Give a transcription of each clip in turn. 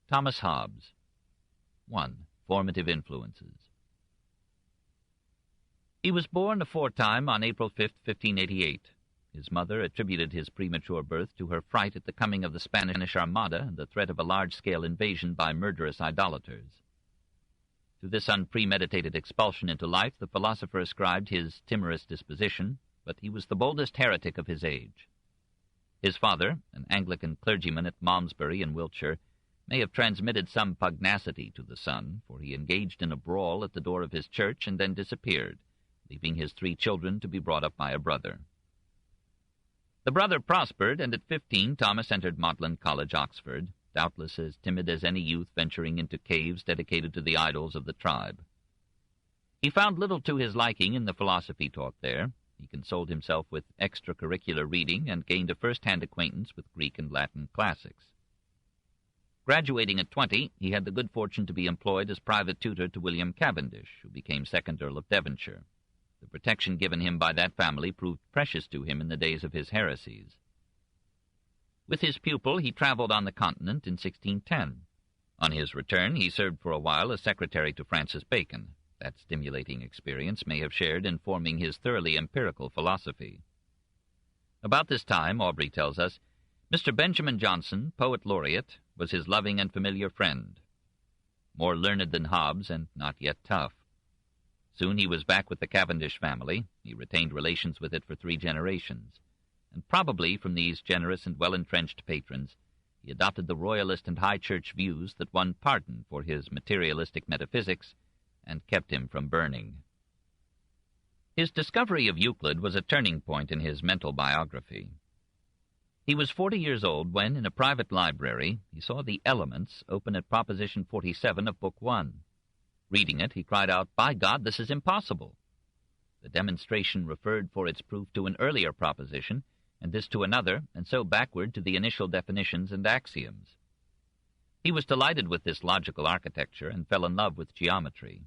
Thomas Hobbes. 1. Formative influences. He was born aforetime on April 5, 1588. His mother attributed his premature birth to her fright at the coming of the Spanish Armada and the threat of a large-scale invasion by murderous idolaters. To this unpremeditated expulsion into life the philosopher ascribed his timorous disposition, but he was the boldest heretic of his age. His father, an Anglican clergyman at Malmesbury in Wiltshire, may have transmitted some pugnacity to the son, for he engaged in a brawl at the door of his church and then disappeared, leaving his 3 children to be brought up by a brother. The brother prospered, and at 15 Thomas entered Magdalen College, Oxford, doubtless as timid as any youth venturing into caves dedicated to the idols of the tribe. He found little to his liking in the philosophy taught there. He consoled himself with extracurricular reading and gained a first-hand acquaintance with Greek and Latin classics. Graduating at 20, he had the good fortune to be employed as private tutor to William Cavendish, who became 2nd Earl of Devonshire. The protection given him by that family proved precious to him in the days of his heresies. With his pupil, he traveled on the continent in 1610. On his return, he served for a while as secretary to Francis Bacon. That stimulating experience may have shared in forming his thoroughly empirical philosophy. About this time, Aubrey tells us, Mr. Benjamin Johnson, poet laureate, was his loving and familiar friend. More learned than Hobbes, and not yet tough. Soon he was back with the Cavendish family. He retained relations with it for 3 generations. And probably from these generous and well-entrenched patrons, he adopted the royalist and high church views that won pardon for his materialistic metaphysics and kept him from burning. His discovery of Euclid was a turning point in his mental biography. He was 40 years old when, in a private library, he saw the Elements open at Proposition 47 of Book 1. Reading it, he cried out, "By God, this is impossible!" The demonstration referred for its proof to an earlier proposition, and this to another, and so backward to the initial definitions and axioms. He was delighted with this logical architecture and fell in love with geometry.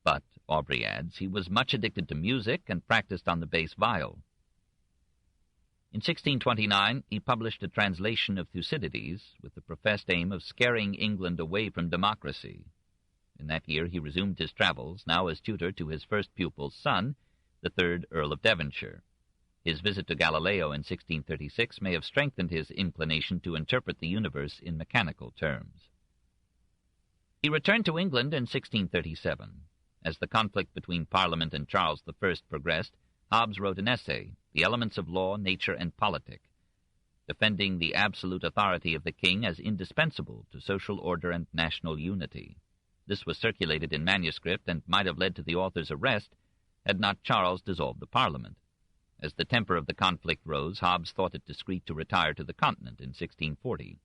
But, Aubrey adds, he was much addicted to music and practiced on the bass viol. In 1629, he published a translation of Thucydides with the professed aim of scaring England away from democracy. In that year he resumed his travels, now as tutor to his first pupil's son, the 3rd Earl of Devonshire. His visit to Galileo in 1636 may have strengthened his inclination to interpret the universe in mechanical terms. He returned to England in 1637. As the conflict between Parliament and Charles I progressed, Hobbes wrote an essay, The Elements of Law, Nature, and Politic, defending the absolute authority of the king as indispensable to social order and national unity. This was circulated in manuscript and might have led to the author's arrest had not Charles dissolved the Parliament. As the temper of the conflict rose, Hobbes thought it discreet to retire to the continent in 1640.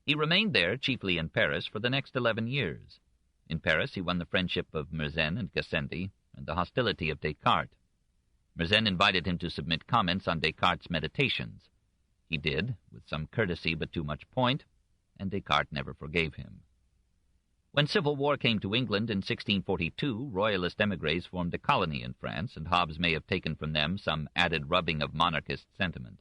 He remained there, chiefly in Paris, for the next 11 years. In Paris he won the friendship of Mersenne and Gassendi and the hostility of Descartes. Mersenne invited him to submit comments on Descartes' meditations. He did, with some courtesy but too much point, and Descartes never forgave him. When civil war came to England in 1642, royalist émigrés formed a colony in France, and Hobbes may have taken from them some added rubbing of monarchist sentiment.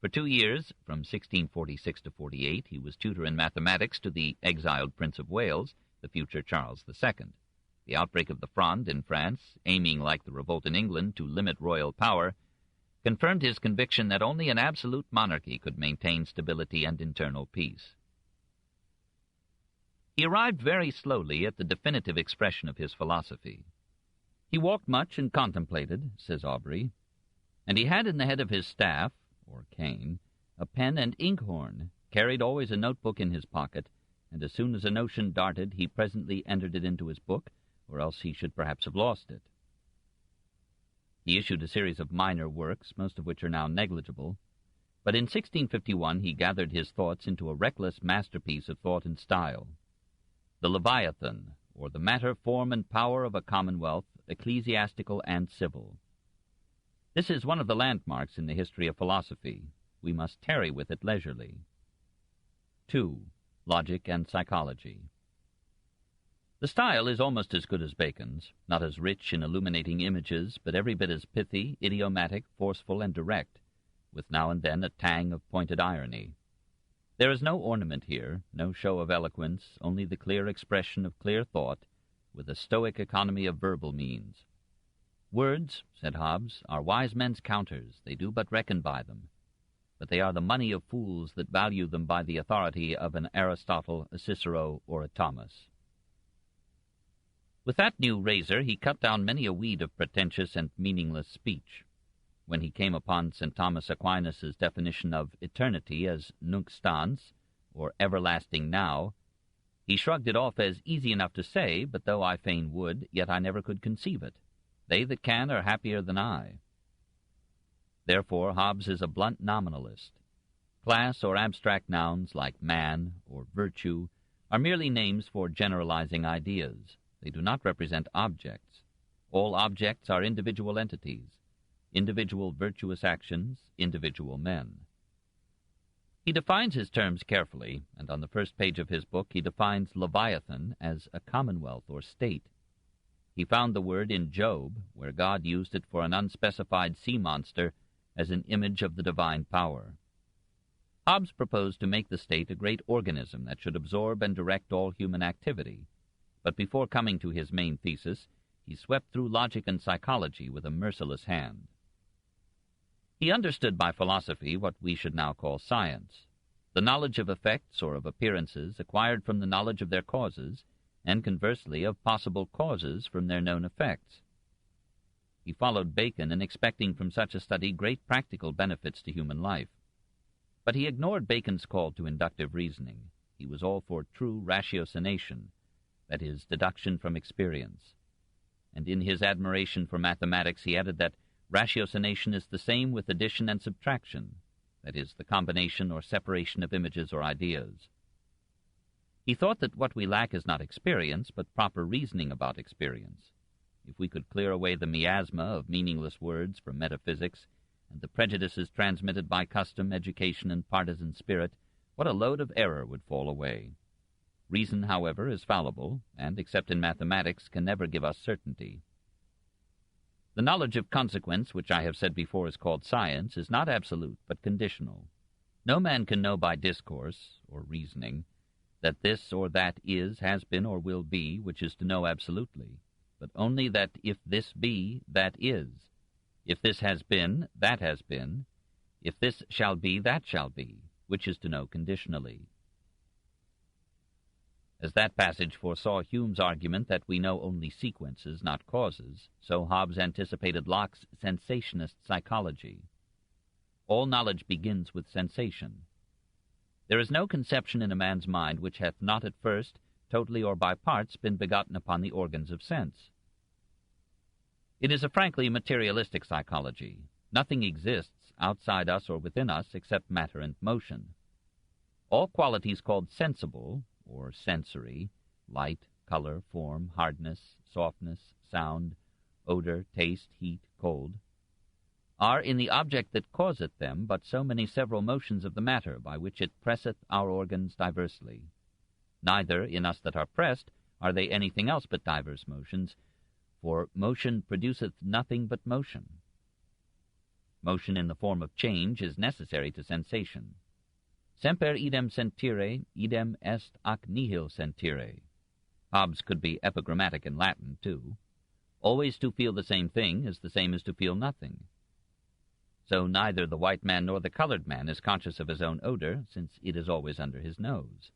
For 2 years, from 1646 to 48, he was tutor in mathematics to the exiled Prince of Wales, the future Charles II. The outbreak of the Fronde in France, aiming like the revolt in England to limit royal power, confirmed his conviction that only an absolute monarchy could maintain stability and internal peace. He arrived very slowly at the definitive expression of his philosophy. He walked much and contemplated, says Aubrey, and he had in the head of his staff, or cane, a pen and inkhorn, carried always a notebook in his pocket, and as soon as a notion darted, he presently entered it into his book, or else he should perhaps have lost it. He issued a series of minor works, most of which are now negligible, but in 1651 he gathered his thoughts into a reckless masterpiece of thought and style. The Leviathan, or the matter, form, and power of a commonwealth, ecclesiastical and civil. This is one of the landmarks in the history of philosophy. We must tarry with it leisurely. 2. Logic and Psychology. The style is almost as good as Bacon's, not as rich in illuminating images, but every bit as pithy, idiomatic, forceful, and direct, with now and then a tang of pointed irony. There is no ornament here, no show of eloquence, only the clear expression of clear thought, with a stoic economy of verbal means. Words, said Hobbes, are wise men's counters, they do but reckon by them. But they are the money of fools that value them by the authority of an Aristotle, a Cicero, or a Thomas. With that new razor he cut down many a weed of pretentious and meaningless speech. When he came upon St. Thomas Aquinas's definition of eternity as nunc stans, or everlasting now, he shrugged it off as easy enough to say, but though I fain would, yet I never could conceive it. They that can are happier than I. Therefore Hobbes is a blunt nominalist. Class or abstract nouns like man or virtue are merely names for generalizing ideas. They do not represent objects. All objects are individual entities, individual virtuous actions, individual men. He defines his terms carefully, and on the first page of his book he defines Leviathan as a commonwealth or state. He found the word in Job, where God used it for an unspecified sea monster as an image of the divine power. Hobbes proposed to make the state a great organism that should absorb and direct all human activity, but before coming to his main thesis, he swept through logic and psychology with a merciless hand. He understood by philosophy what we should now call science, the knowledge of effects or of appearances acquired from the knowledge of their causes, and conversely of possible causes from their known effects. He followed Bacon in expecting from such a study great practical benefits to human life. But he ignored Bacon's call to inductive reasoning. He was all for true ratiocination, that is, deduction from experience. And in his admiration for mathematics he added that ratiocination is the same with addition and subtraction, that is, the combination or separation of images or ideas. He thought that what we lack is not experience, but proper reasoning about experience. If we could clear away the miasma of meaningless words from metaphysics, and the prejudices transmitted by custom, education, and partisan spirit, what a load of error would fall away. Reason, however, is fallible, and, except in mathematics, can never give us certainty. The knowledge of consequence, which I have said before is called science, is not absolute, but conditional. No man can know by discourse, or reasoning, that this or that is, has been, or will be, which is to know absolutely, but only that if this be, that is. If this has been, that has been. If this shall be, that shall be, which is to know conditionally. As that passage foresaw Hume's argument that we know only sequences, not causes, so Hobbes anticipated Locke's sensationist psychology. All knowledge begins with sensation. There is no conception in a man's mind which hath not at first, totally or by parts, been begotten upon the organs of sense. It is a frankly materialistic psychology. Nothing exists outside us or within us except matter and motion. All qualities called sensible, or sensory, light, color, form, hardness, softness, sound, odor, taste, heat, cold, are in the object that causeth them but so many several motions of the matter by which it presseth our organs diversely. Neither in us that are pressed are they anything else but divers motions, for motion produceth nothing but motion. Motion in the form of change is necessary to sensation. Semper idem sentire, idem est ac nihil sentire. Hobbes could be epigrammatic in Latin, too. Always to feel the same thing is the same as to feel nothing. So neither the white man nor the colored man is conscious of his own odor, since it is always under his nose.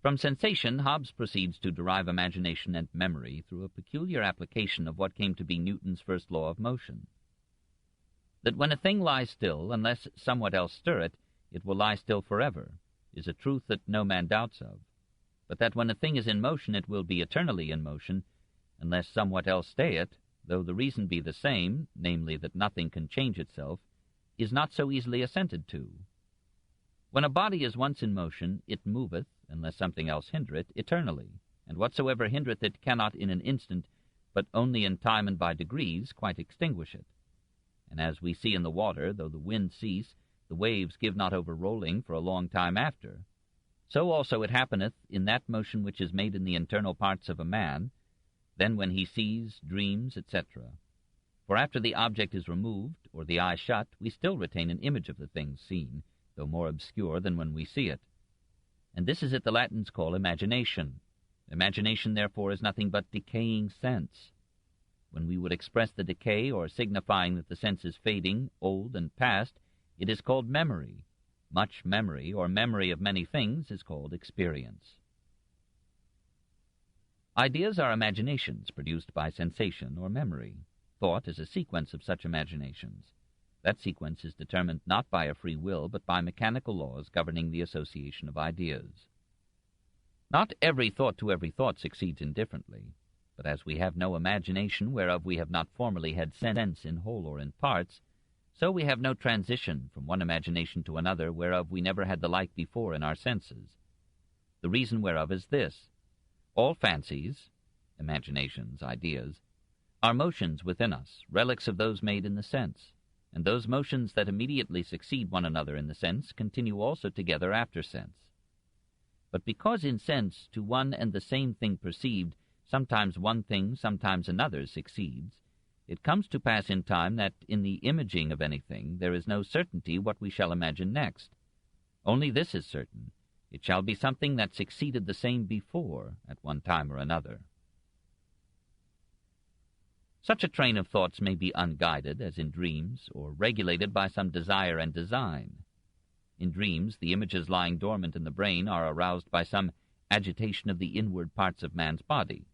From sensation, Hobbes proceeds to derive imagination and memory through a peculiar application of what came to be Newton's first law of motion. That when a thing lies still, unless somewhat else stir it, it will lie still forever, is a truth that no man doubts of. But that when a thing is in motion, it will be eternally in motion, unless somewhat else stay it, though the reason be the same, namely that nothing can change itself, is not so easily assented to. When a body is once in motion, it moveth, unless something else hinder it, eternally, and whatsoever hindereth it cannot in an instant, but only in time and by degrees, quite extinguish it. And as we see in the water, though the wind cease, the waves give not over rolling for a long time after. So also it happeneth in that motion which is made in the internal parts of a man, then when he sees, dreams, etc. For after the object is removed, or the eye shut, we still retain an image of the things seen, though more obscure than when we see it. And this is it the Latins call imagination. Imagination, therefore, is nothing but decaying sense. When we would express the decay, or signifying that the sense is fading, old, and past, it is called memory. Much memory, or memory of many things, is called experience. Ideas are imaginations produced by sensation or memory. Thought is a sequence of such imaginations. That sequence is determined not by a free will, but by mechanical laws governing the association of ideas. Not every thought to every thought succeeds indifferently, but as we have no imagination whereof we have not formerly had sense in whole or in parts, so we have no transition from one imagination to another whereof we never had the like before in our senses. The reason whereof is this: all fancies, imaginations, ideas, are motions within us, relics of those made in the sense, and those motions that immediately succeed one another in the sense continue also together after sense. But because in sense to one and the same thing perceived, sometimes one thing, sometimes another succeeds, it comes to pass in time that in the imaging of anything there is no certainty what we shall imagine next. Only this is certain: it shall be something that succeeded the same before at one time or another. Such a train of thoughts may be unguided, as in dreams, or regulated by some desire and design. In dreams, the images lying dormant in the brain are aroused by some agitation of the inward parts of man's body,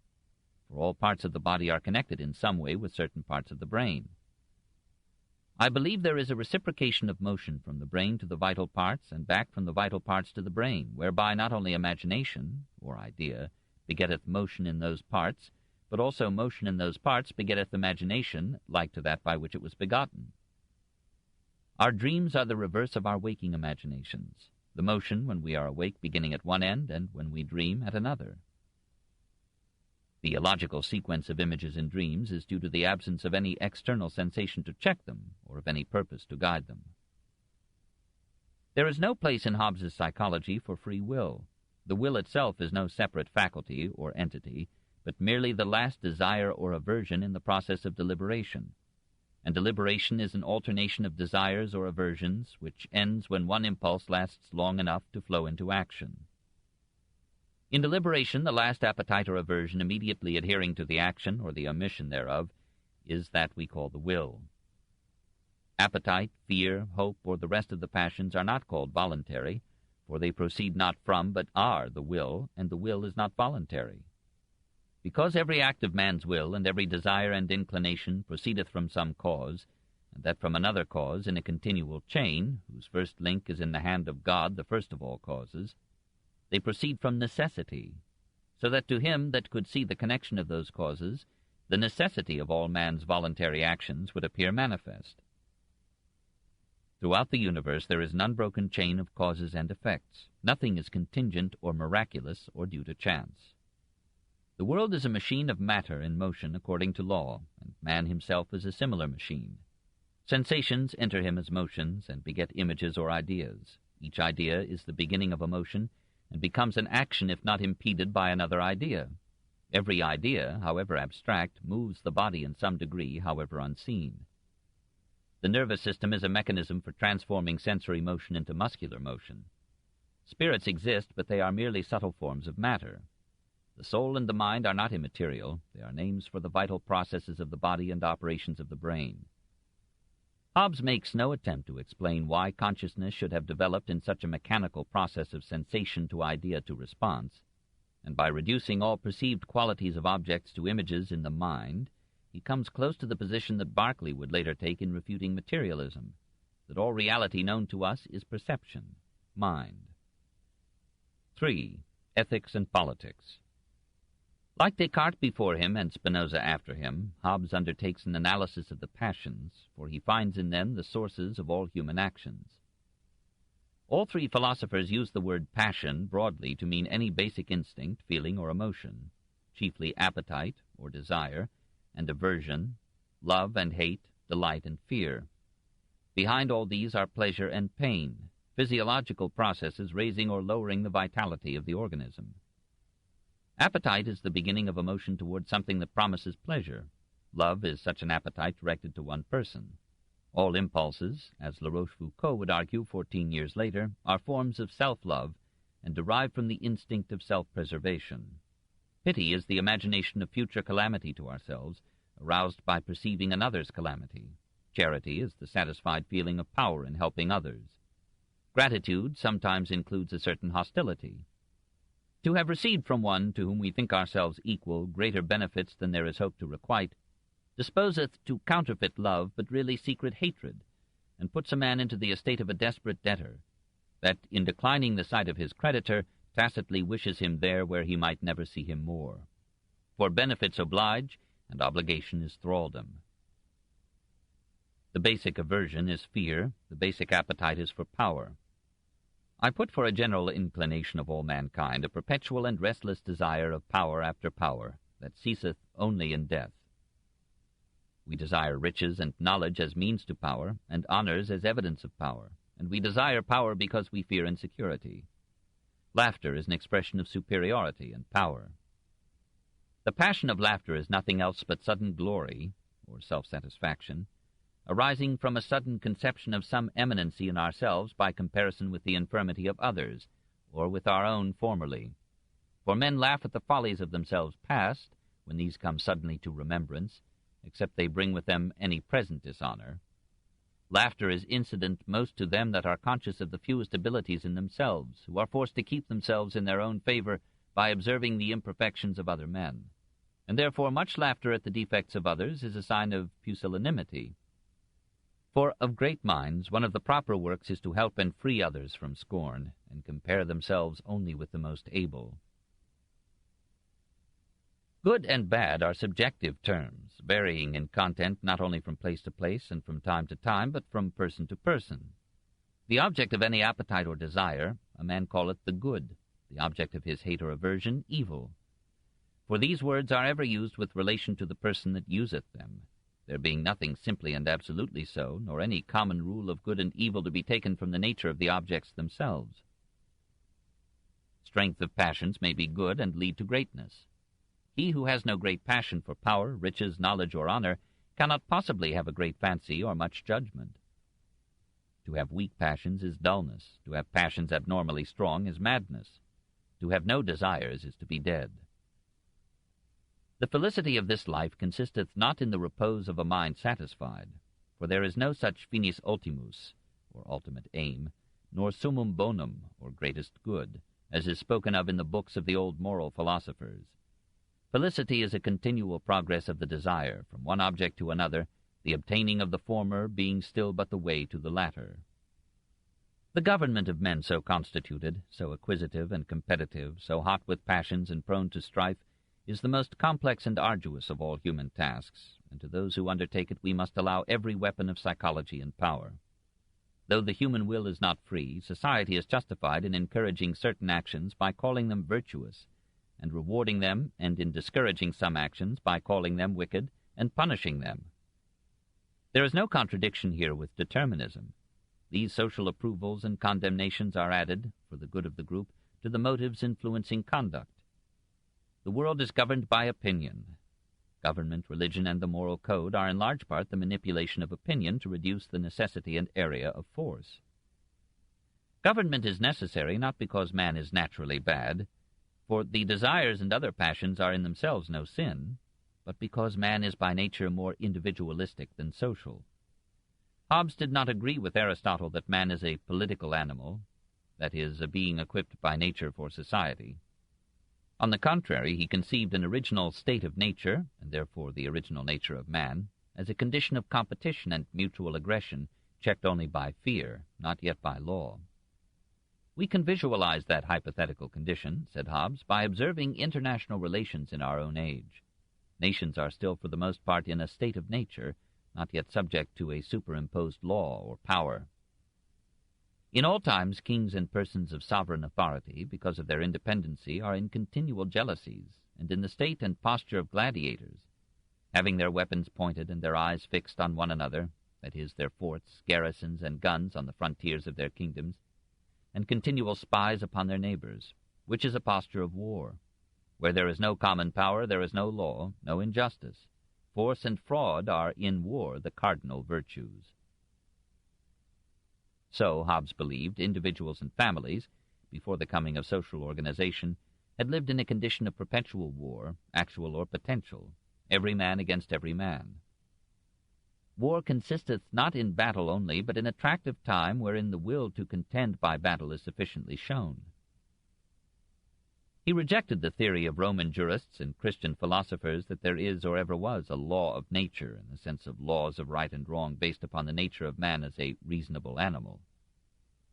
for all parts of the body are connected in some way with certain parts of the brain. I believe there is a reciprocation of motion from the brain to the vital parts, and back from the vital parts to the brain, whereby not only imagination, or idea, begetteth motion in those parts, but also motion in those parts begetteth imagination, like to that by which it was begotten. Our dreams are the reverse of our waking imaginations, the motion when we are awake beginning at one end, and when we dream at another. The illogical sequence of images in dreams is due to the absence of any external sensation to check them, or of any purpose to guide them. There is no place in Hobbes's psychology for free will. The will itself is no separate faculty or entity, but merely the last desire or aversion in the process of deliberation. And deliberation is an alternation of desires or aversions, which ends when one impulse lasts long enough to flow into action. In deliberation, the last appetite or aversion immediately adhering to the action or the omission thereof is that we call the will. Appetite, fear, hope, or the rest of the passions are not called voluntary, for they proceed not from but are the will, and the will is not voluntary. Because every act of man's will and every desire and inclination proceedeth from some cause, and that from another cause in a continual chain, whose first link is in the hand of God, the first of all causes, they proceed from necessity, so that to him that could see the connection of those causes, the necessity of all man's voluntary actions would appear manifest. Throughout the universe there is an unbroken chain of causes and effects. Nothing is contingent or miraculous or due to chance. The world is a machine of matter in motion according to law, and man himself is a similar machine. Sensations enter him as motions and beget images or ideas. Each idea is the beginning of a motion, and becomes an action if not impeded by another idea. Every idea, however abstract, moves the body in some degree, however unseen. The nervous system is a mechanism for transforming sensory motion into muscular motion. Spirits exist, but they are merely subtle forms of matter. The soul and the mind are not immaterial. They are names for the vital processes of the body and operations of the brain. Hobbes makes no attempt to explain why consciousness should have developed in such a mechanical process of sensation to idea to response, and by reducing all perceived qualities of objects to images in the mind, he comes close to the position that Berkeley would later take in refuting materialism, that all reality known to us is perception, mind. 3. Ethics and politics. Like Descartes before him and Spinoza after him, Hobbes undertakes an analysis of the passions, for he finds in them the sources of all human actions. All three philosophers use the word passion broadly to mean any basic instinct, feeling, or emotion, chiefly appetite or desire, and aversion, love and hate, delight and fear. Behind all these are pleasure and pain, physiological processes raising or lowering the vitality of the organism. Appetite is the beginning of a motion toward something that promises pleasure. Love is such an appetite directed to one person. All impulses, as La Rochefoucauld would argue 14 years later, are forms of self-love and derive from the instinct of self-preservation. Pity is the imagination of future calamity to ourselves, aroused by perceiving another's calamity. Charity is the satisfied feeling of power in helping others. Gratitude sometimes includes a certain hostility. To have received from one to whom we think ourselves equal greater benefits than there is hope to requite, disposeth to counterfeit love, but really secret hatred, and puts a man into the estate of a desperate debtor, that, in declining the sight of his creditor, tacitly wishes him there where he might never see him more. For benefits oblige, and obligation is thraldom. The basic aversion is fear, the basic appetite is for power. I put for a general inclination of all mankind a perpetual and restless desire of power after power, that ceaseth only in death. We desire riches and knowledge as means to power, and honors as evidence of power, and we desire power because we fear insecurity. Laughter is an expression of superiority and power. The passion of laughter is nothing else but sudden glory, or self-satisfaction, arising from a sudden conception of some eminency in ourselves by comparison with the infirmity of others, or with our own formerly. For men laugh at the follies of themselves past, when these come suddenly to remembrance, except they bring with them any present dishonor. Laughter is incident most to them that are conscious of the fewest abilities in themselves, who are forced to keep themselves in their own favor by observing the imperfections of other men. And therefore much laughter at the defects of others is a sign of pusillanimity. For of great minds one of the proper works is to help and free others from scorn, and compare themselves only with the most able. Good and bad are subjective terms, varying in content not only from place to place and from time to time, but from person to person. The object of any appetite or desire, a man calleth the good, the object of his hate or aversion, evil. For these words are ever used with relation to the person that useth them, there being nothing simply and absolutely so, nor any common rule of good and evil to be taken from the nature of the objects themselves. Strength of passions may be good and lead to greatness. He who has no great passion for power, riches, knowledge, or honor cannot possibly have a great fancy or much judgment. To have weak passions is dullness. To have passions abnormally strong is madness. To have no desires is to be dead. The felicity of this life consisteth not in the repose of a mind satisfied, for there is no such finis ultimus, or ultimate aim, nor summum bonum, or greatest good, as is spoken of in the books of the old moral philosophers. Felicity is a continual progress of the desire from one object to another, the obtaining of the former being still but the way to the latter. The government of men so constituted, so acquisitive and competitive, so hot with passions and prone to strife, is the most complex and arduous of all human tasks, and to those who undertake it we must allow every weapon of psychology and power. Though the human will is not free, society is justified in encouraging certain actions by calling them virtuous, and rewarding them, and in discouraging some actions by calling them wicked and punishing them. There is no contradiction here with determinism. These social approvals and condemnations are added, for the good of the group, to the motives influencing conduct. The world is governed by opinion. Government, religion, and the moral code are in large part the manipulation of opinion to reduce the necessity and area of force. Government is necessary not because man is naturally bad, for the desires and other passions are in themselves no sin, but because man is by nature more individualistic than social. Hobbes did not agree with Aristotle that man is a political animal, that is, a being equipped by nature for society. On the contrary, he conceived an original state of nature, and therefore the original nature of man, as a condition of competition and mutual aggression, checked only by fear, not yet by law. We can visualize that hypothetical condition, said Hobbes, by observing international relations in our own age. Nations are still for the most part in a state of nature, not yet subject to a superimposed law or power. In all times, kings and persons of sovereign authority, because of their independency, are in continual jealousies, and in the state and posture of gladiators, having their weapons pointed and their eyes fixed on one another, that is, their forts, garrisons, and guns on the frontiers of their kingdoms, and continual spies upon their neighbors, which is a posture of war. Where there is no common power, there is no law, no injustice. Force and fraud are in war the cardinal virtues. So, Hobbes believed, individuals and families, before the coming of social organization, had lived in a condition of perpetual war, actual or potential, every man against every man. War consisteth not in battle only, but in a tract of time wherein the will to contend by battle is sufficiently shown. He rejected the theory of Roman jurists and Christian philosophers that there is or ever was a law of nature, in the sense of laws of right and wrong based upon the nature of man as a reasonable animal.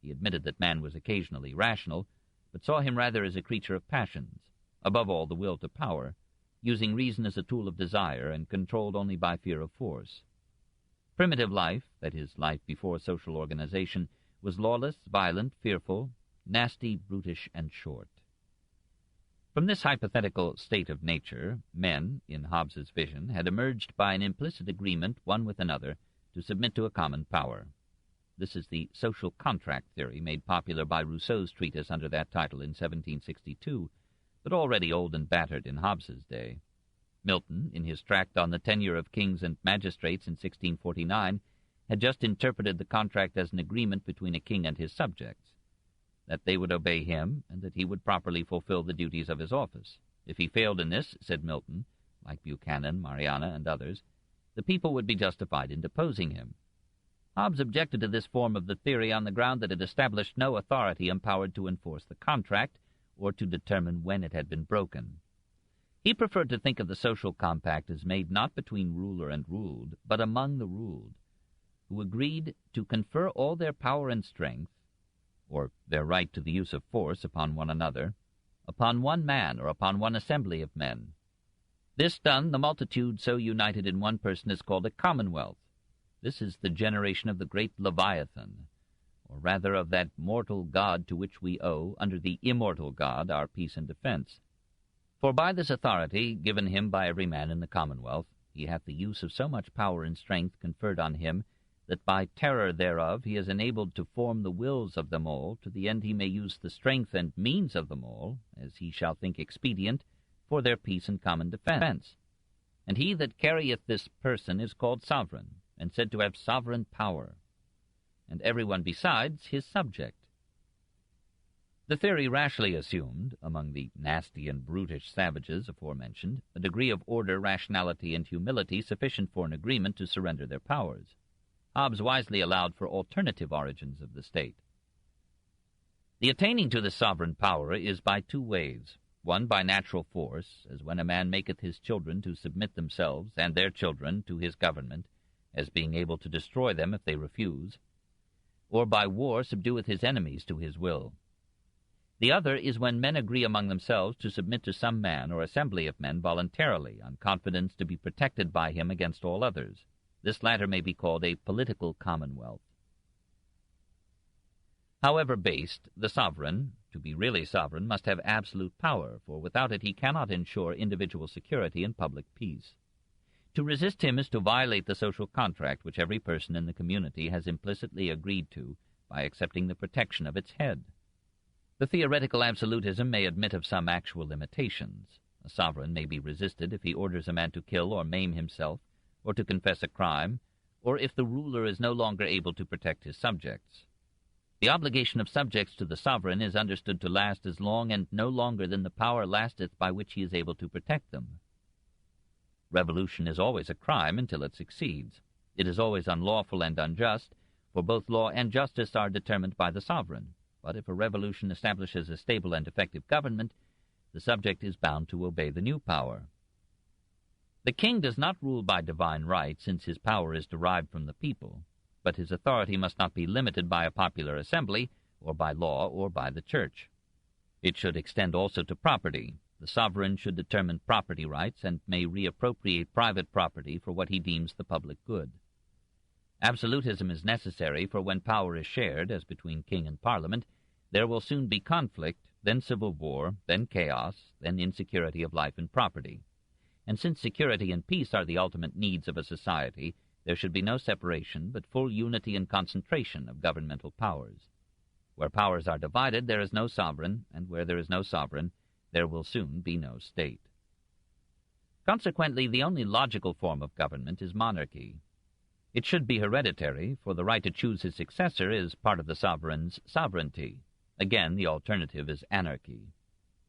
He admitted that man was occasionally rational, but saw him rather as a creature of passions, above all the will to power, using reason as a tool of desire and controlled only by fear of force. Primitive life, that is, life before social organization, was lawless, violent, fearful, nasty, brutish, and short. From this hypothetical state of nature, men, in Hobbes's vision, had emerged by an implicit agreement one with another to submit to a common power. This is the social contract theory made popular by Rousseau's treatise under that title in 1762, but already old and battered in Hobbes's day. Milton, in his tract on the tenure of kings and magistrates in 1649, had just interpreted the contract as an agreement between a king and his subjects, that they would obey him, and that he would properly fulfill the duties of his office. If he failed in this, said Milton, like Buchanan, Mariana, and others, the people would be justified in deposing him. Hobbes objected to this form of the theory on the ground that it established no authority empowered to enforce the contract, or to determine when it had been broken. He preferred to think of the social compact as made not between ruler and ruled, but among the ruled, who agreed to confer all their power and strength, or their right to the use of force upon one another, upon one man or upon one assembly of men. This done, the multitude so united in one person is called a commonwealth. This is the generation of the great Leviathan, or rather of that mortal God to which we owe, under the immortal God, our peace and defense. For by this authority, given him by every man in the commonwealth, he hath the use of so much power and strength conferred on him, that by terror thereof he is enabled to form the wills of them all, to the end he may use the strength and means of them all, as he shall think expedient, for their peace and common defense. And he that carrieth this person is called sovereign, and said to have sovereign power, and every one besides his subject. The theory rashly assumed, among the nasty and brutish savages aforementioned, a degree of order, rationality, and humility sufficient for an agreement to surrender their powers. Hobbes wisely allowed for alternative origins of the state. The attaining to this sovereign power is by two ways. One, by natural force, as when a man maketh his children to submit themselves, and their children, to his government, as being able to destroy them if they refuse, or by war subdueth his enemies to his will. The other is when men agree among themselves to submit to some man or assembly of men voluntarily, on confidence to be protected by him against all others. This latter may be called a political commonwealth. However based, the sovereign, to be really sovereign, must have absolute power, for without it he cannot ensure individual security and public peace. To resist him is to violate the social contract which every person in the community has implicitly agreed to by accepting the protection of its head. The theoretical absolutism may admit of some actual limitations. A sovereign may be resisted if he orders a man to kill or maim himself, or to confess a crime, or if the ruler is no longer able to protect his subjects. The obligation of subjects to the sovereign is understood to last as long and no longer than the power lasteth by which he is able to protect them. Revolution is always a crime until it succeeds. It is always unlawful and unjust, for both law and justice are determined by the sovereign. But if a revolution establishes a stable and effective government, the subject is bound to obey the new power. The king does not rule by divine right, since his power is derived from the people, but his authority must not be limited by a popular assembly, or by law, or by the church. It should extend also to property. The sovereign should determine property rights, and may reappropriate private property for what he deems the public good. Absolutism is necessary, for when power is shared, as between king and parliament, there will soon be conflict, then civil war, then chaos, then insecurity of life and property. And since security and peace are the ultimate needs of a society, there should be no separation, but full unity and concentration of governmental powers. Where powers are divided, there is no sovereign, and where there is no sovereign, there will soon be no state. Consequently, the only logical form of government is monarchy. It should be hereditary, for the right to choose his successor is part of the sovereign's sovereignty. Again, the alternative is anarchy.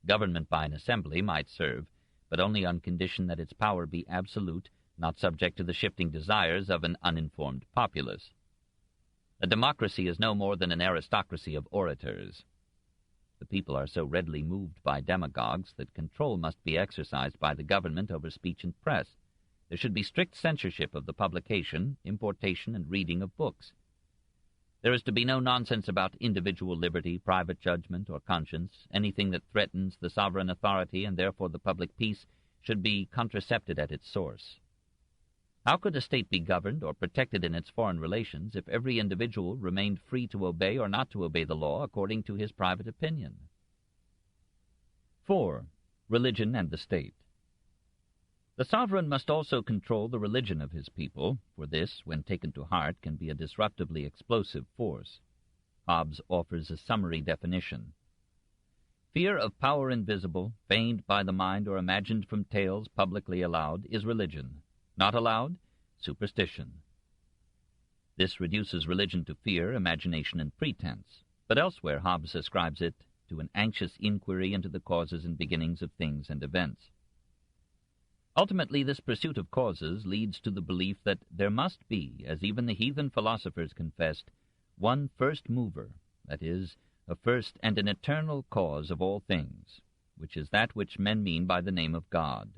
Government by an assembly might serve, but only on condition that its power be absolute, not subject to the shifting desires of an uninformed populace. A democracy is no more than an aristocracy of orators. The people are so readily moved by demagogues that control must be exercised by the government over speech and press. There should be strict censorship of the publication, importation, and reading of books. There is to be no nonsense about individual liberty, private judgment, or conscience. Anything that threatens the sovereign authority and therefore the public peace should be contracepted at its source. How could a state be governed or protected in its foreign relations if every individual remained free to obey or not to obey the law according to his private opinion? 4. Religion and the state. The sovereign must also control the religion of his people, for this, when taken to heart, can be a disruptively explosive force. Hobbes offers a summary definition. Fear of power invisible, feigned by the mind or imagined from tales publicly allowed, is religion. Not allowed, superstition. This reduces religion to fear, imagination, and pretense, but elsewhere Hobbes ascribes it to an anxious inquiry into the causes and beginnings of things and events. Ultimately, this pursuit of causes leads to the belief that there must be, as even the heathen philosophers confessed, one first mover, that is, a first and an eternal cause of all things, which is that which men mean by the name of God.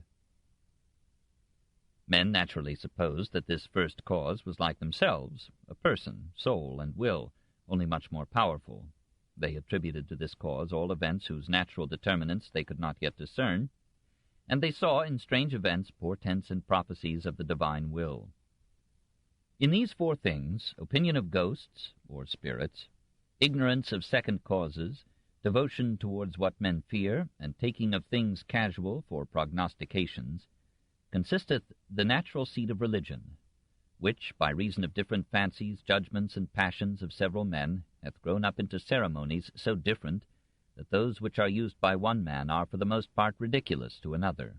Men naturally supposed that this first cause was like themselves, a person, soul, and will, only much more powerful. They attributed to this cause all events whose natural determinants they could not yet discern, and they saw in strange events portents and prophecies of the divine will. In these 4 things, opinion of ghosts, or spirits, ignorance of second causes, devotion towards what men fear, and taking of things casual for prognostications, consisteth the natural seed of religion, which, by reason of different fancies, judgments, and passions of several men, hath grown up into ceremonies so different that those which are used by one man are for the most part ridiculous to another.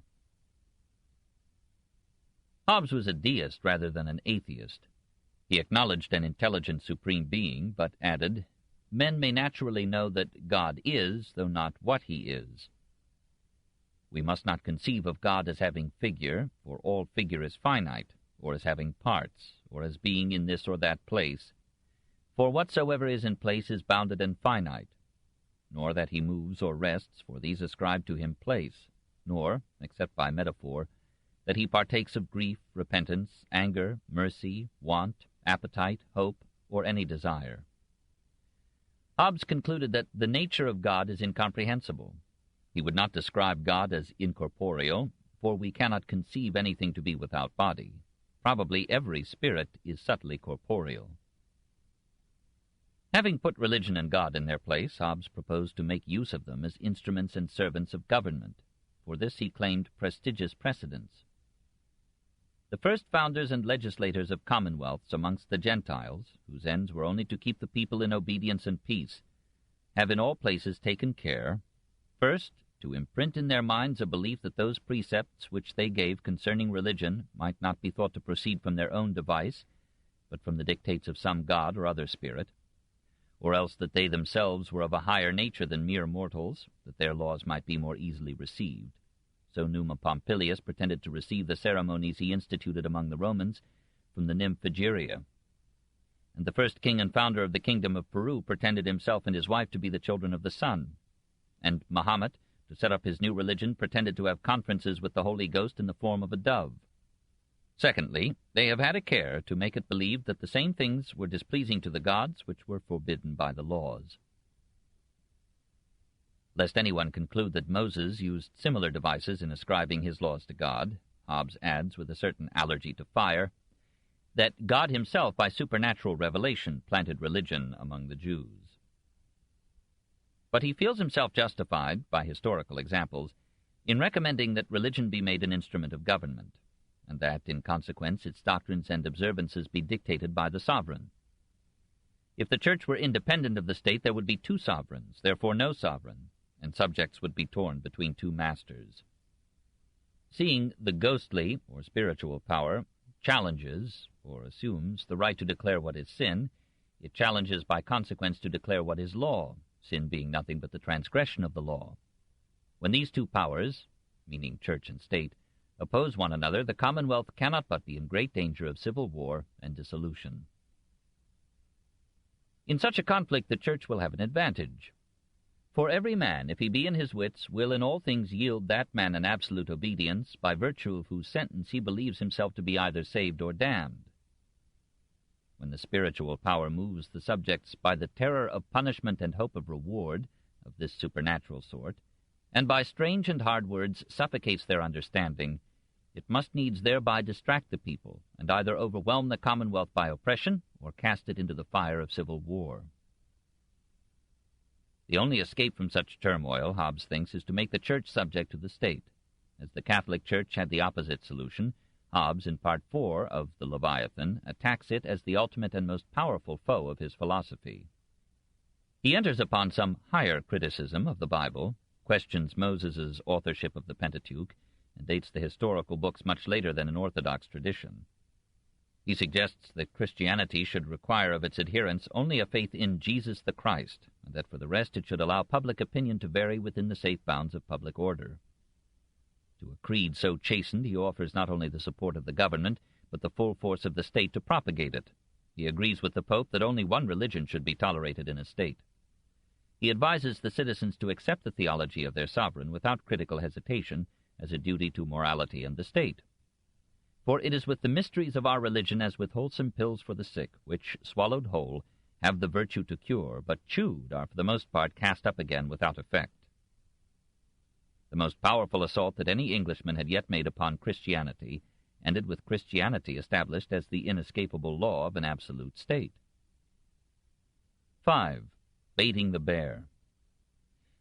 Hobbes was a deist rather than an atheist. He acknowledged an intelligent supreme being, but added, "Men may naturally know that God is, though not what he is. We must not conceive of God as having figure, for all figure is finite, or as having parts, or as being in this or that place. For whatsoever is in place is bounded and finite, nor that he moves or rests, for these ascribe to him place, nor, except by metaphor, that he partakes of grief, repentance, anger, mercy, want, appetite, hope, or any desire." Hobbes concluded that the nature of God is incomprehensible. He would not describe God as incorporeal, for we cannot conceive anything to be without body. Probably every spirit is subtly corporeal. Having put religion and God in their place, Hobbes proposed to make use of them as instruments and servants of government. For this he claimed prestigious precedence. The first founders and legislators of commonwealths amongst the Gentiles, whose ends were only to keep the people in obedience and peace, have in all places taken care, first, to imprint in their minds a belief that those precepts which they gave concerning religion might not be thought to proceed from their own device, but from the dictates of some god or other spirit, or else that they themselves were of a higher nature than mere mortals, that their laws might be more easily received. So Numa Pompilius pretended to receive the ceremonies he instituted among the Romans from the nymph Egeria. And the first king and founder of the kingdom of Peru pretended himself and his wife to be the children of the sun. And Mahomet, to set up his new religion, pretended to have conferences with the Holy Ghost in the form of a dove. Secondly, they have had a care to make it believed that the same things were displeasing to the gods which were forbidden by the laws. Lest anyone conclude that Moses used similar devices in ascribing his laws to God, Hobbes adds, with a certain allergy to fire, that God himself by supernatural revelation planted religion among the Jews. But he feels himself justified, by historical examples, in recommending that religion be made an instrument of government, and that, in consequence, its doctrines and observances be dictated by the sovereign. If the Church were independent of the state, there would be 2 sovereigns, therefore no sovereign, and subjects would be torn between 2 masters. Seeing the ghostly, or spiritual power, challenges, or assumes, the right to declare what is sin, it challenges by consequence to declare what is law, sin being nothing but the transgression of the law. When these two powers, meaning church and state, oppose one another, the commonwealth cannot but be in great danger of civil war and dissolution. In such a conflict the church will have an advantage. For every man, if he be in his wits, will in all things yield that man an absolute obedience, by virtue of whose sentence he believes himself to be either saved or damned. When the spiritual power moves the subjects by the terror of punishment and hope of reward, of this supernatural sort, and by strange and hard words suffocates their understanding, it must needs thereby distract the people, and either overwhelm the commonwealth by oppression, or cast it into the fire of civil war. The only escape from such turmoil, Hobbes thinks, is to make the church subject to the state. As the Catholic Church had the opposite solution, Hobbes, in Part 4 of the Leviathan, attacks it as the ultimate and most powerful foe of his philosophy. He enters upon some higher criticism of the Bible, questions Moses' authorship of the Pentateuch, and dates the historical books much later than an Orthodox tradition. He suggests that Christianity should require of its adherents only a faith in Jesus the Christ, and that for the rest it should allow public opinion to vary within the safe bounds of public order. To a creed so chastened he offers not only the support of the government, but the full force of the state to propagate it. He agrees with the Pope that only one religion should be tolerated in a state. He advises the citizens to accept the theology of their sovereign without critical hesitation, as a duty to morality and the state. For it is with the mysteries of our religion as with wholesome pills for the sick, which, swallowed whole, have the virtue to cure, but chewed are for the most part cast up again without effect. The most powerful assault that any Englishman had yet made upon Christianity ended with Christianity established as the inescapable law of an absolute state. 5. Baiting the bear.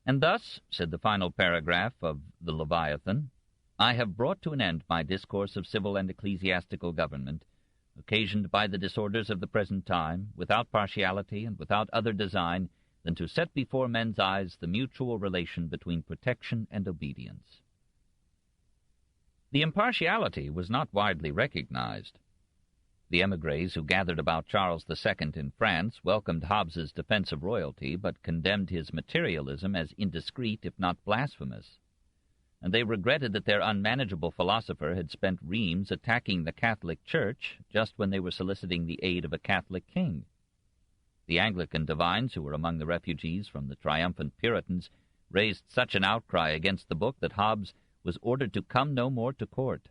And thus, said the final paragraph of the Leviathan, I have brought to an end my discourse of civil and ecclesiastical government, occasioned by the disorders of the present time, without partiality and without other design than to set before men's eyes the mutual relation between protection and obedience. The impartiality was not widely recognized. The émigrés who gathered about Charles II in France welcomed Hobbes's defense of royalty, but condemned his materialism as indiscreet, if not blasphemous. And they regretted that their unmanageable philosopher had spent reams attacking the Catholic Church just when they were soliciting the aid of a Catholic king. The Anglican divines, who were among the refugees from the triumphant Puritans, raised such an outcry against the book that Hobbes was ordered to come no more to court.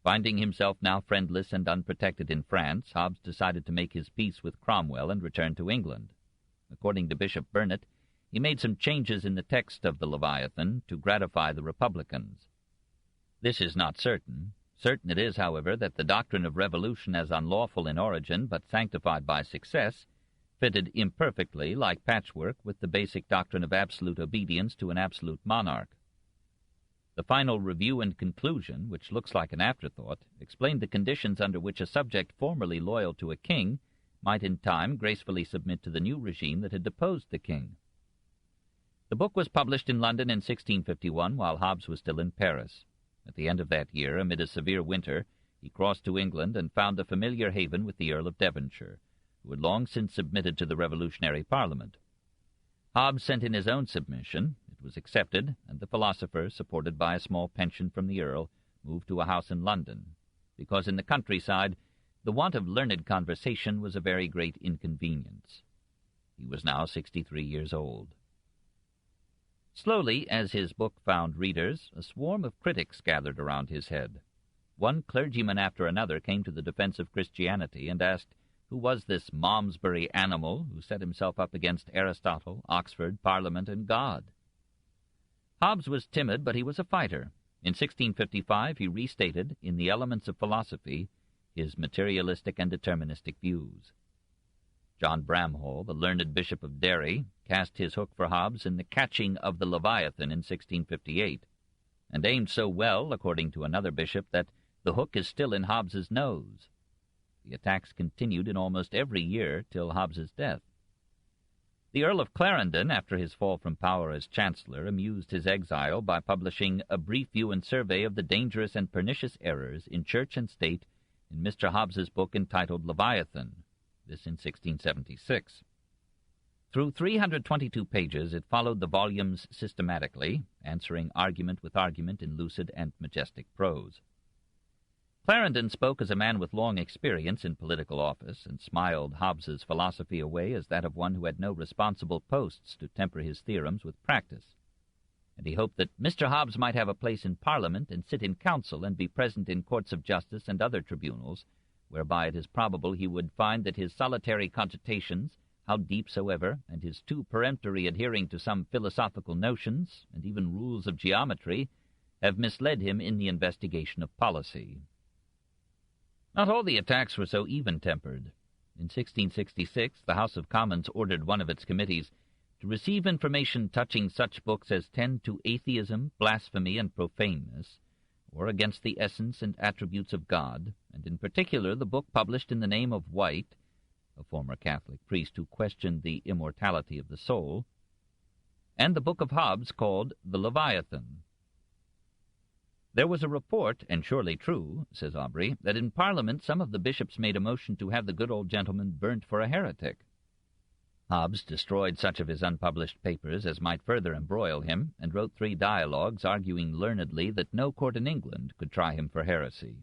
Finding himself now friendless and unprotected in France, Hobbes decided to make his peace with Cromwell and return to England. According to Bishop Burnet, he made some changes in the text of the Leviathan to gratify the Republicans. This is not certain. Certain it is, however, that the doctrine of revolution as unlawful in origin but sanctified by success fitted imperfectly, like patchwork, with the basic doctrine of absolute obedience to an absolute monarch. The final review and conclusion, which looks like an afterthought, explained the conditions under which a subject formerly loyal to a king might in time gracefully submit to the new regime that had deposed the king. The book was published in London in 1651 while Hobbes was still in Paris. At the end of that year, amid a severe winter, he crossed to England and found a familiar haven with the Earl of Devonshire, who had long since submitted to the Revolutionary Parliament. Hobbes sent in his own submission. It was accepted, and the philosopher, supported by a small pension from the Earl, moved to a house in London, because in the countryside the want of learned conversation was a very great inconvenience. He was now 63 years old. Slowly, as his book found readers, a swarm of critics gathered around his head. One clergyman after another came to the defense of Christianity and asked who was this Malmesbury animal who set himself up against Aristotle, Oxford, Parliament, and God. Hobbes was timid, but he was a fighter. In 1655 he restated, in the Elements of Philosophy, his materialistic and deterministic views. John Bramhall, the learned Bishop of Derry, cast his hook for Hobbes in the Catching of the Leviathan in 1658, and aimed so well, according to another bishop, that the hook is still in Hobbes's nose. The attacks continued in almost every year till Hobbes's death. The Earl of Clarendon, after his fall from power as Chancellor, amused his exile by publishing a brief view and survey of the dangerous and pernicious errors in church and state in Mr. Hobbes's book entitled Leviathan, this in 1676. Through 322 pages, it followed the volumes systematically, answering argument with argument in lucid and majestic prose. Clarendon spoke as a man with long experience in political office, and smiled Hobbes's philosophy away as that of one who had no responsible posts to temper his theorems with practice. And he hoped that Mr. Hobbes might have a place in Parliament and sit in council and be present in courts of justice and other tribunals, whereby it is probable he would find that his solitary cogitations, how deep soever, and his too peremptory adhering to some philosophical notions, and even rules of geometry, have misled him in the investigation of policy. Not all the attacks were so even-tempered. In 1666, the House of Commons ordered one of its committees to receive information touching such books as tend to atheism, blasphemy, and profaneness, or against the essence and attributes of God, and in particular the book published in the name of White, a former Catholic priest who questioned the immortality of the soul, and the book of Hobbes called the Leviathan. There was a report, and surely true, says Aubrey, that in Parliament some of the bishops made a motion to have the good old gentleman burnt for a heretic. Hobbes destroyed such of his unpublished papers as might further embroil him, and wrote 3 dialogues arguing learnedly that no court in England could try him for heresy.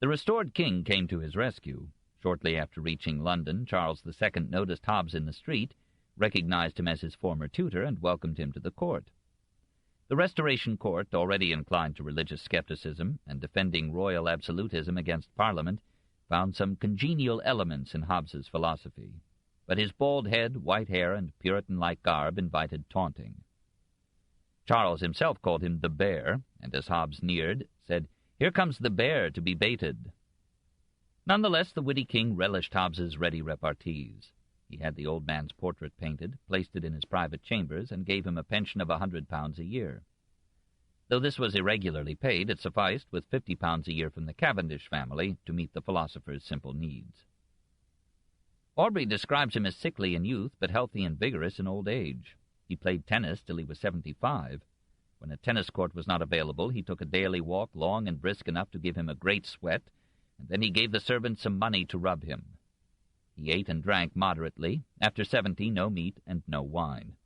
The restored king came to his rescue. Shortly after reaching London, Charles II noticed Hobbes in the street, recognized him as his former tutor, and welcomed him to the court. The Restoration Court, already inclined to religious skepticism and defending royal absolutism against Parliament, found some congenial elements in Hobbes's philosophy. But his bald head, white hair, and Puritan-like garb invited taunting. Charles himself called him the Bear, and as Hobbes neared, said, "Here comes the bear to be baited." Nonetheless, the witty king relished Hobbes's ready repartees. He had the old man's portrait painted, placed it in his private chambers, and gave him a pension of £100 a year. Though this was irregularly paid, it sufficed, with £50 a year from the Cavendish family, to meet the philosopher's simple needs. Aubrey describes him as sickly in youth, but healthy and vigorous in old age. He played tennis till he was 75. When a tennis court was not available, he took a daily walk long and brisk enough to give him a great sweat, and then he gave the servants some money to rub him. He ate and drank moderately. After 70, no meat and no wine.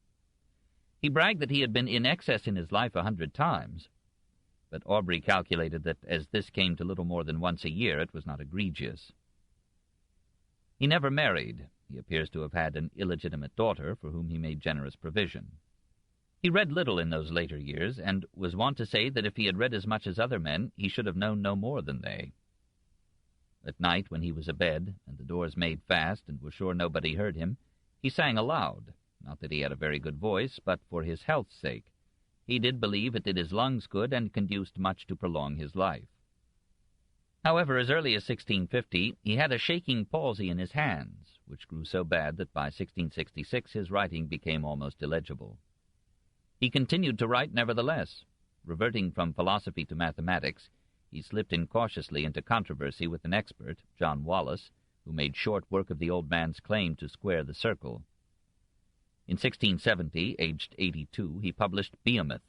He bragged that he had been in excess in his life 100 times, but Aubrey calculated that as this came to little more than once a year, it was not egregious. He never married. He appears to have had an illegitimate daughter for whom he made generous provision. He read little in those later years, and was wont to say that if he had read as much as other men, he should have known no more than they. At night, when he was abed, and the doors made fast, and was sure nobody heard him, he sang aloud, not that he had a very good voice, but for his health's sake. He did believe it did his lungs good, and conduced much to prolong his life. However, as early as 1650, he had a shaking palsy in his hands, which grew so bad that by 1666 his writing became almost illegible. He continued to write nevertheless. Reverting from philosophy to mathematics, he slipped incautiously into controversy with an expert, John Wallis, who made short work of the old man's claim to square the circle. In 1670, aged 82, he published Behemoth,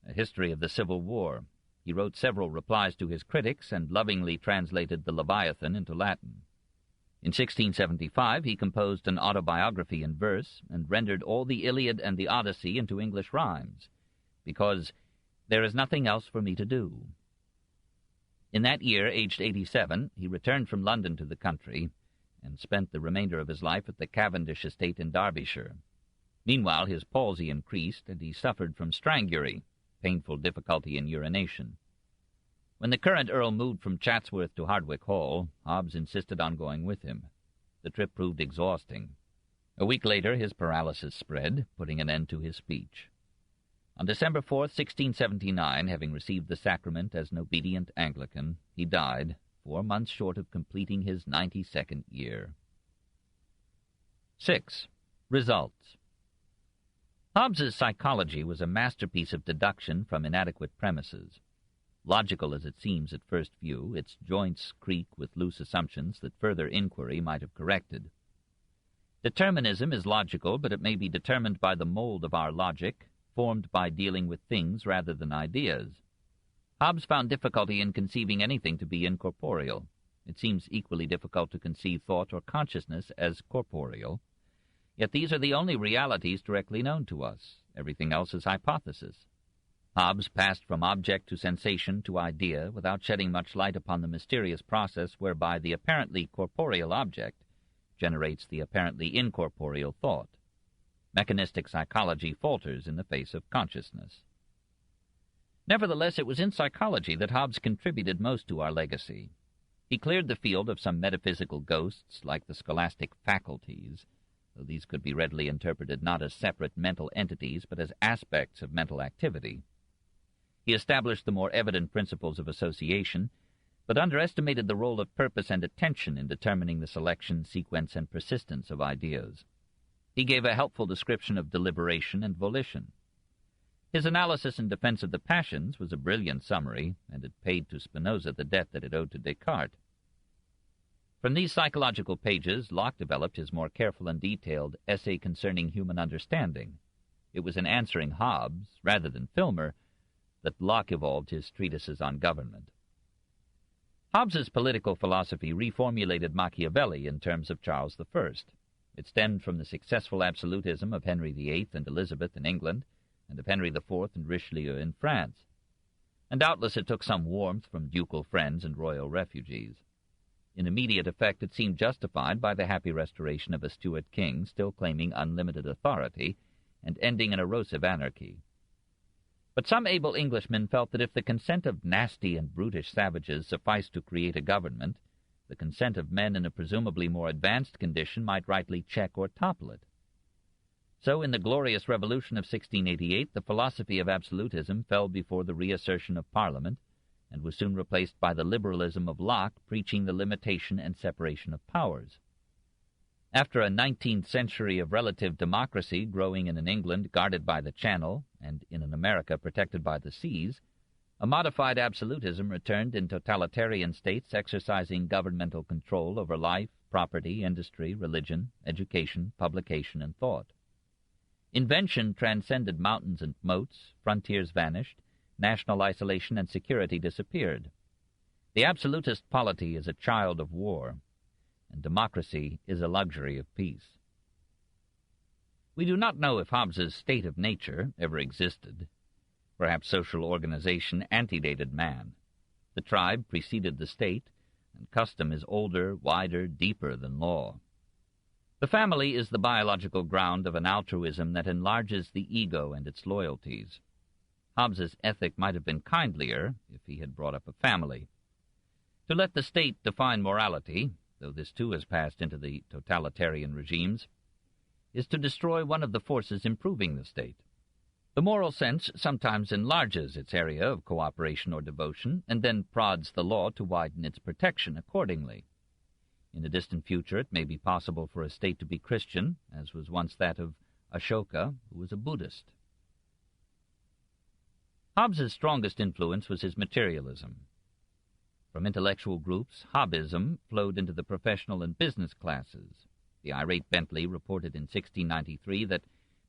a history of the Civil War. He wrote several replies to his critics and lovingly translated the Leviathan into Latin. In 1675, he composed an autobiography in verse and rendered all the Iliad and the Odyssey into English rhymes, because there is nothing else for me to do. In that year, aged 87, he returned from London to the country and spent the remainder of his life at the Cavendish estate in Derbyshire. Meanwhile, his palsy increased, and he suffered from strangury, painful difficulty in urination. When the current Earl moved from Chatsworth to Hardwicke Hall, Hobbes insisted on going with him. The trip proved exhausting. A week later, his paralysis spread, putting an end to his speech. On December 4th, 1679, having received the sacrament as an obedient Anglican, he died, 4 months short of completing his 92nd year. 6. Results. Hobbes's psychology was a masterpiece of deduction from inadequate premises. Logical as it seems at first view, its joints creak with loose assumptions that further inquiry might have corrected. Determinism is logical, but it may be determined by the mold of our logic, formed by dealing with things rather than ideas. Hobbes found difficulty in conceiving anything to be incorporeal. It seems equally difficult to conceive thought or consciousness as corporeal. Yet these are the only realities directly known to us. Everything else is hypothesis. Hobbes passed from object to sensation to idea without shedding much light upon the mysterious process whereby the apparently corporeal object generates the apparently incorporeal thought. Mechanistic psychology falters in the face of consciousness. Nevertheless, it was in psychology that Hobbes contributed most to our legacy. He cleared the field of some metaphysical ghosts like the scholastic faculties, though these could be readily interpreted not as separate mental entities but as aspects of mental activity. He established the more evident principles of association, but underestimated the role of purpose and attention in determining the selection, sequence, and persistence of ideas. He gave a helpful description of deliberation and volition. His analysis in defense of the passions was a brilliant summary, and it paid to Spinoza the debt that it owed to Descartes. From these psychological pages, Locke developed his more careful and detailed essay concerning human understanding. It was in answering Hobbes, rather than Filmer, that Locke evolved his treatises on government. Hobbes's political philosophy reformulated Machiavelli in terms of Charles I. It stemmed from the successful absolutism of Henry VIII and Elizabeth in England, and of Henry IV and Richelieu in France. And doubtless it took some warmth from ducal friends and royal refugees. In immediate effect, it seemed justified by the happy restoration of a Stuart king still claiming unlimited authority and ending in erosive anarchy. But some able Englishmen felt that if the consent of nasty and brutish savages sufficed to create a government, the consent of men in a presumably more advanced condition might rightly check or topple it. So in the glorious revolution of 1688, the philosophy of absolutism fell before the reassertion of Parliament, and was soon replaced by the liberalism of Locke, preaching the limitation and separation of powers. After a 19th century of relative democracy growing in an England guarded by the Channel, and in an America protected by the seas, a modified absolutism returned in totalitarian states exercising governmental control over life, property, industry, religion, education, publication, and thought. Invention transcended mountains and moats, frontiers vanished, national isolation and security disappeared. The absolutist polity is a child of war, and democracy is a luxury of peace. We do not know if Hobbes's state of nature ever existed. Perhaps social organization antedated man. The tribe preceded the state, and custom is older, wider, deeper than law. The family is the biological ground of an altruism that enlarges the ego and its loyalties. Hobbes's ethic might have been kindlier if he had brought up a family. To let the state define morality, though this too has passed into the totalitarian regimes, is to destroy one of the forces improving the state. The moral sense sometimes enlarges its area of cooperation or devotion, and then prods the law to widen its protection accordingly. In the distant future, it may be possible for a state to be Christian, as was once that of Ashoka, who was a Buddhist. Hobbes's strongest influence was his materialism. From intellectual groups, Hobbesism flowed into the professional and business classes. The irate Bentley reported in 1693 that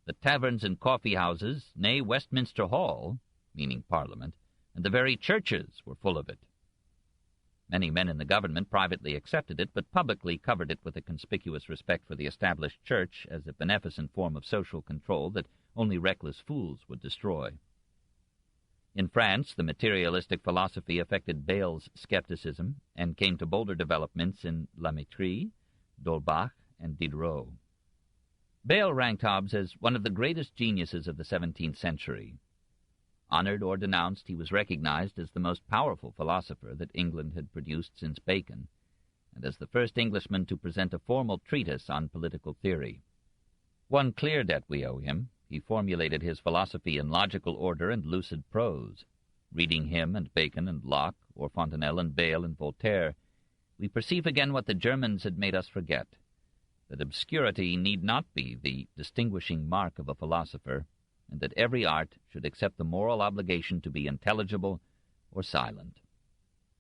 the taverns and coffee-houses, nay, Westminster Hall, meaning Parliament, and the very churches were full of it. Many men in the government privately accepted it, but publicly covered it with a conspicuous respect for the established church as a beneficent form of social control that only reckless fools would destroy. In France, the materialistic philosophy affected Bayle's skepticism and came to bolder developments in La Métrie, d'Holbach, and Diderot. Bayle ranked Hobbes as one of the greatest geniuses of the 17th century. Honored or denounced, he was recognized as the most powerful philosopher that England had produced since Bacon, and as the first Englishman to present a formal treatise on political theory. One clear debt we owe him. He formulated his philosophy in logical order and lucid prose. Reading him and Bacon and Locke, or Fontenelle and Bayle and Voltaire, we perceive again what the Germans had made us forget, that obscurity need not be the distinguishing mark of a philosopher, and that every art should accept the moral obligation to be intelligible or silent.